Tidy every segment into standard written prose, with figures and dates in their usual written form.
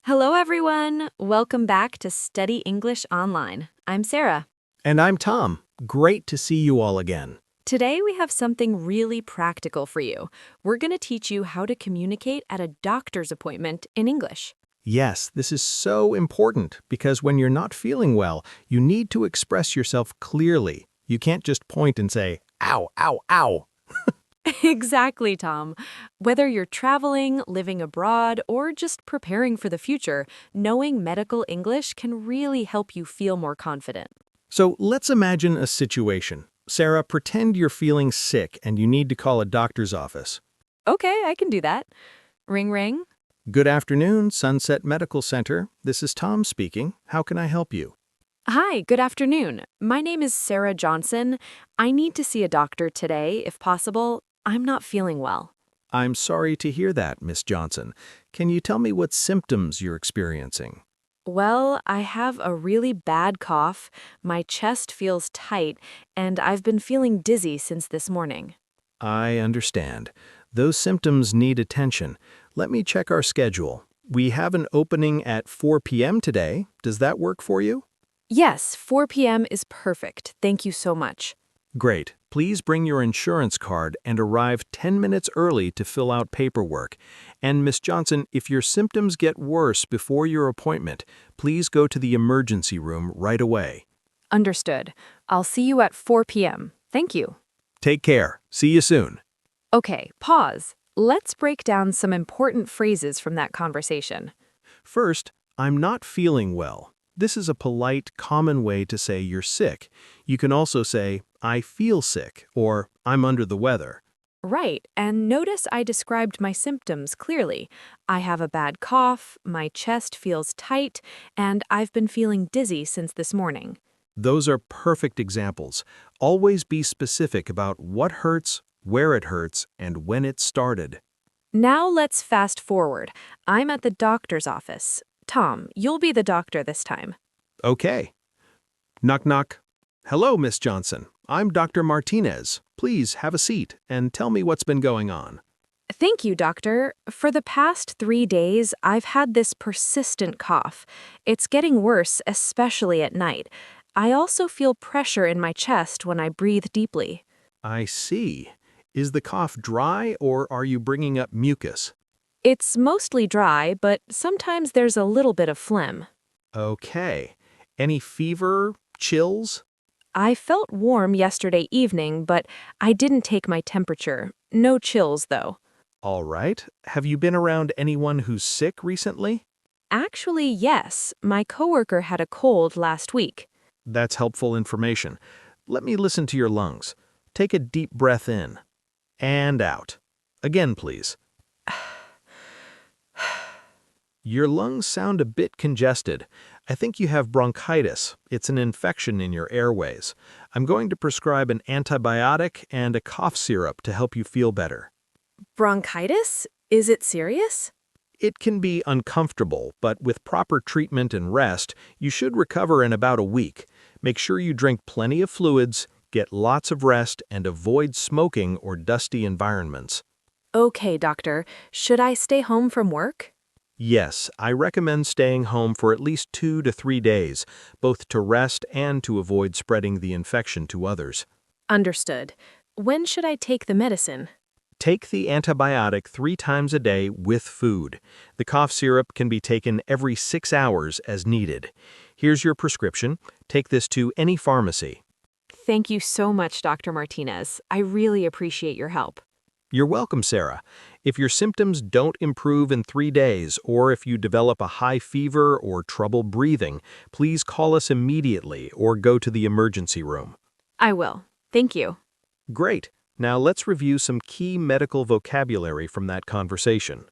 Hello, everyone. Welcome back to Study English Online. I'm Sarah. And I'm Tom. Great to see you all again. Today, we have something really practical for you. We're going to teach you how to communicate at a doctor's appointment in English. Yes, this is so important because when you're not feeling well, you need to express yourself clearly. You can't just point and say, ow, ow, ow. Exactly, Tom. Whether you're traveling, living abroad, or just preparing for the future, knowing medical English can really help you feel more confident. So let's imagine a situation. Sarah, pretend you're feeling sick and you need to call a doctor's office. Okay, I can do that. Ring, ring. Good afternoon, Sunset Medical Center. This is Tom speaking. How can I help you? Hi, good afternoon. My name is Sarah Johnson. I need to see a doctor today, if possible. I'm not feeling well. I'm sorry to hear that, Miss Johnson. Can you tell me what symptoms you're experiencing? Well, I have a really bad cough, my chest feels tight, and I've been feeling dizzy since this morning. I understand. Those symptoms need attention. Let me check our schedule. We have an opening at 4 p.m. today. Does that work for you? Yes, 4 p.m. is perfect. Thank you so much. Great. Please bring your insurance card and arrive 10 minutes early to fill out paperwork. And Miss Johnson, if your symptoms get worse before your appointment, please go to the emergency room right away. Understood. I'll see you at 4 p.m. Thank you. Take care. See you soon. Okay, pause. Let's break down some important phrases from that conversation. First, I'm not feeling well. This is a polite, common way to say you're sick. You can also say, I feel sick, or I'm under the weather. Right, and notice I described my symptoms clearly. I have a bad cough, my chest feels tight, and I've been feeling dizzy since this morning. Those are perfect examples. Always be specific about what hurts, where it hurts, and when it started. Now let's fast forward. I'm at the doctor's office. Tom, you'll be the doctor this time. Okay. Knock, knock. Hello, Miss Johnson. I'm Dr. Martinez. Please have a seat and tell me what's been going on. Thank you, doctor. For the past 3 days, I've had this persistent cough. It's getting worse, especially at night. I also feel pressure in my chest when I breathe deeply. I see. Is the cough dry or are you bringing up mucus? It's mostly dry, but sometimes there's a little bit of phlegm. Okay. Any fever, chills? I felt warm yesterday evening, but I didn't take my temperature. No chills, though. All right. Have you been around anyone who's sick recently? Actually, yes. My coworker had a cold last week. That's helpful information. Let me listen to your lungs. Take a deep breath in and out. Again, please. Your lungs sound a bit congested. I think you have bronchitis. It's an infection in your airways. I'm going to prescribe an antibiotic and a cough syrup to help you feel better. Bronchitis? Is it serious? It can be uncomfortable, but with proper treatment and rest, you should recover in about a week. Make sure you drink plenty of fluids, get lots of rest, and avoid smoking or dusty environments. Okay, doctor. Should I stay home from work? Yes, I recommend staying home for at least 2 to 3 days, both to rest and to avoid spreading the infection to others. Understood. When should I take the medicine? Take the antibiotic 3 times a day with food. The cough syrup can be taken every 6 hours as needed. Here's your prescription. Take this to any pharmacy. Thank you so much, Dr. Martinez. I really appreciate your help. You're welcome, Sarah. If your symptoms don't improve in 3 days, or if you develop a high fever or trouble breathing, please call us immediately or go to the emergency room. I will. Thank you. Great. Now let's review some key medical vocabulary from that conversation.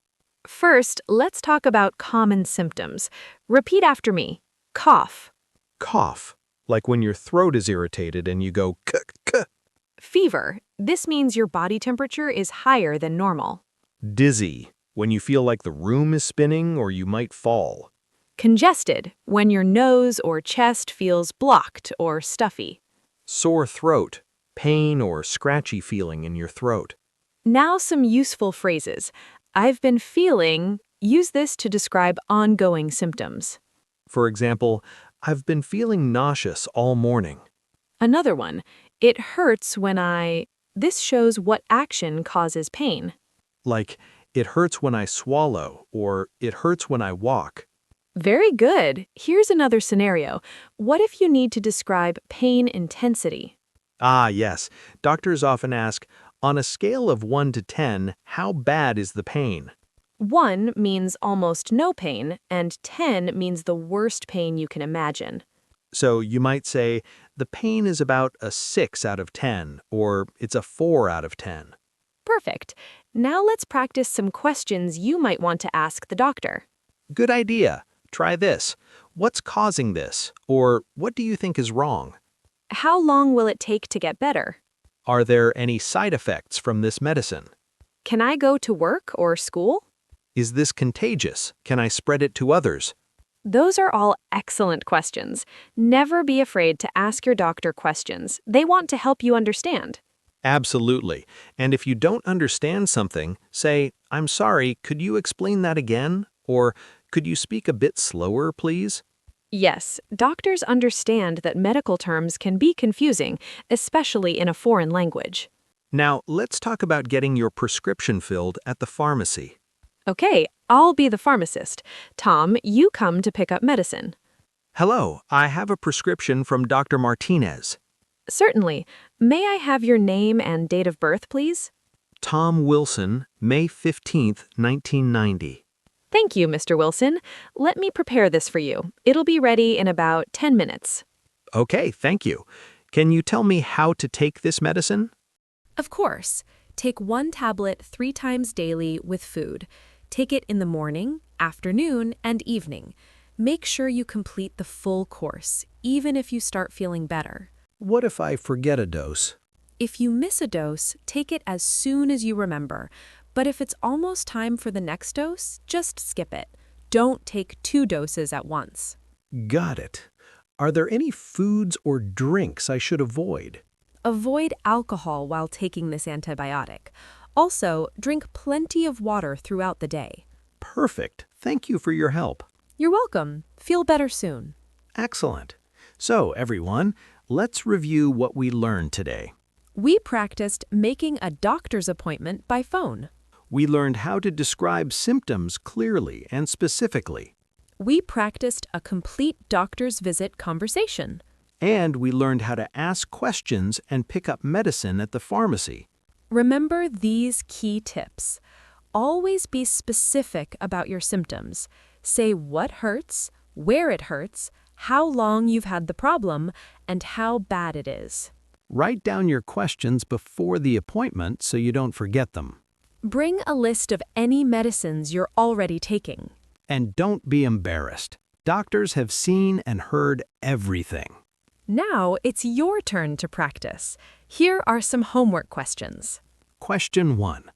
First, let's talk about common symptoms. Repeat after me. Cough. Cough, like when your throat is irritated and you go k. Fever. This means your body temperature is higher than normal. Dizzy, when you feel like the room is spinning or you might fall. Congested. When your nose or chest feels blocked or stuffy. Sore throat, pain or scratchy feeling in your throat. Now some useful phrases. I've been feeling Use this to describe ongoing symptoms. For example, I've been feeling nauseous all morning. Another one, it hurts when I. This shows what action causes pain. Like, it hurts when I swallow, or it hurts when I walk. Very good. Here's another scenario. What if you need to describe pain intensity? Ah, yes. Doctors often ask, on a scale of 1 to 10, how bad is the pain? 1 means almost no pain, and 10 means the worst pain you can imagine. So you might say, the pain is about a 6 out of 10, or it's a 4 out of 10. Perfect. Now let's practice some questions you might want to ask the doctor. Good idea. Try this. What's causing this? Or what do you think is wrong? How long will it take to get better? Are there any side effects from this medicine? Can I go to work or school? Is this contagious? Can I spread it to others? Those are all excellent questions. Never be afraid to ask your doctor questions. They want to help you understand. Absolutely. And if you don't understand something, say, I'm sorry, could you explain that again? Or could you speak a bit slower, please? Yes, doctors understand that medical terms can be confusing, especially in a foreign language. Now, let's talk about getting your prescription filled at the pharmacy. Okay, I'll be the pharmacist. Tom, you come to pick up medicine. Hello, I have a prescription from Dr. Martinez. Certainly. May I have your name and date of birth, please? Tom Wilson, May 15th, 1990. Thank you, Mr. Wilson. Let me prepare this for you. It'll be ready in about 10 minutes. Okay, thank you. Can you tell me how to take this medicine? Of course. Take 1 tablet 3 times daily with food. Take it in the morning, afternoon, and evening. Make sure you complete the full course, even if you start feeling better. What if I forget a dose? If you miss a dose, take it as soon as you remember. But if it's almost time for the next dose, just skip it. Don't take 2 doses at once. Got it. Are there any foods or drinks I should avoid? Avoid alcohol while taking this antibiotic. Also, drink plenty of water throughout the day. Perfect. Thank you for your help. You're welcome. Feel better soon. Excellent. So, everyone, let's review what we learned today. We practiced making a doctor's appointment by phone. We learned how to describe symptoms clearly and specifically. We practiced a complete doctor's visit conversation. And we learned how to ask questions and pick up medicine at the pharmacy. Remember these key tips. Always be specific about your symptoms. Say what hurts, where it hurts, how long you've had the problem, and how bad it is. Write down your questions before the appointment so you don't forget them. Bring a list of any medicines you're already taking. And don't be embarrassed. Doctors have seen and heard everything. Now it's your turn to practice. Here are some homework questions. Question 1.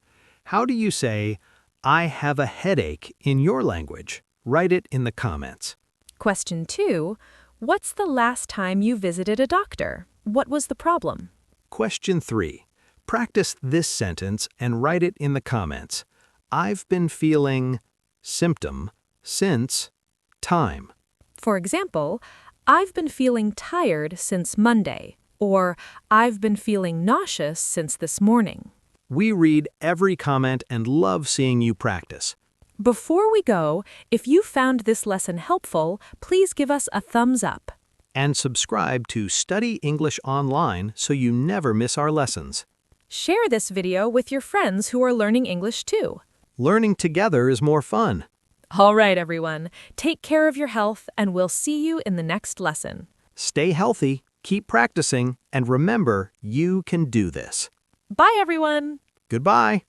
How do you say, I have a headache in your language? Write it in the comments. Question 2. What's the last time you visited a doctor? What was the problem? Question 3. Practice this sentence and write it in the comments. I've been feeling symptom since time. For example, I've been feeling tired since Monday, or I've been feeling nauseous since this morning. We read every comment and love seeing you practice. Before we go, if you found this lesson helpful, please give us a thumbs up. And subscribe to Study English Online so you never miss our lessons. Share this video with your friends who are learning English too. Learning together is more fun. All right, everyone. Take care of your health, and we'll see you in the next lesson. Stay healthy, keep practicing, and remember, you can do this. Bye, everyone. Goodbye.